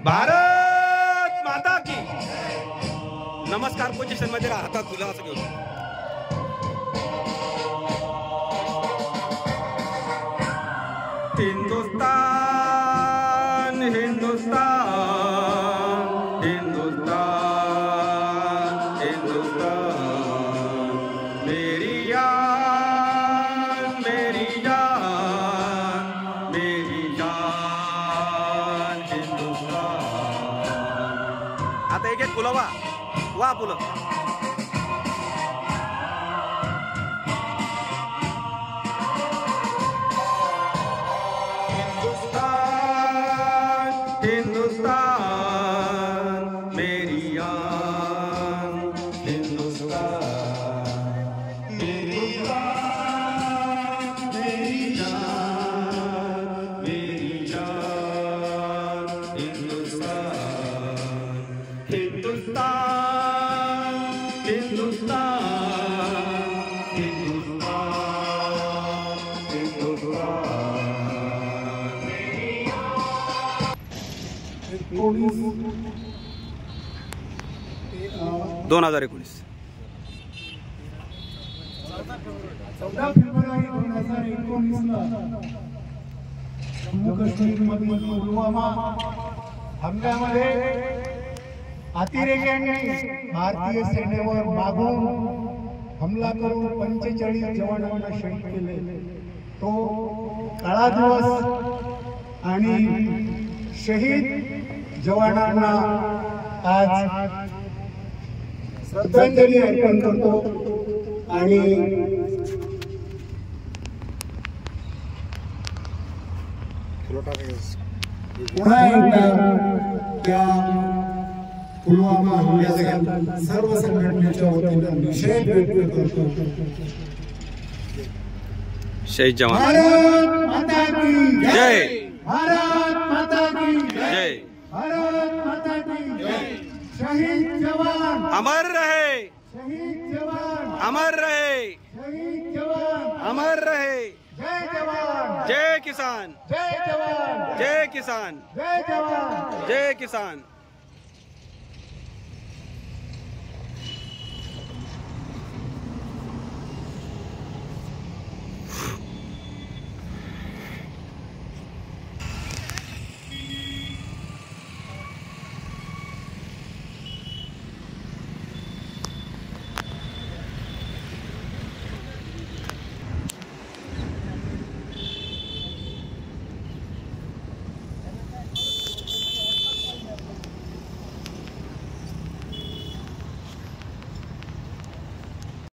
भारत माता की। नमस्कार पोझिशन मध्ये राहतात तुला असं घेऊन हिंदुस्तान हिंदुस्तान हिंदुस्तान हिंदुस्तान मेरी जान मेरी जान मेरी जान हिंदुस्तान। आता एक एक फुलं वा फुलं हिंदुस्तान मेरी जान हिंदुस्तान मेरी जान मेरी जान मेरी जान हिंदुस्तान हिंदुस्तान हिंदुस्तान हिंदुस्तान हिंदुस्तान 2019 14 फेब्रुवारी 2019 जम्मू काश्मीर मधील पुलवामा हल्ल्यामध्ये अतिरेक्यांनी भारतीय सेनेवर मागून हमला करून 45 जवानांना शहीद केले। तो काळा दिवस आणि शहीद जवानांना आज श्रद्धांजली अर्पण करतो आणि पुन्हा एकदा त्या पुलवामा हल्ल्याच्या सर्व संघटनेच्या वतीने निषेध व्यक्त करतो। शहीद जवान भारत माता की जय भारत माता की जय भारत माता की जय। शहीद जवान अमर रहे शहीद जवान अमर रहे शहीद जवान अमर रहे। जय जवान जय किसान जय जवान जय किसान जय जवान जय किसान।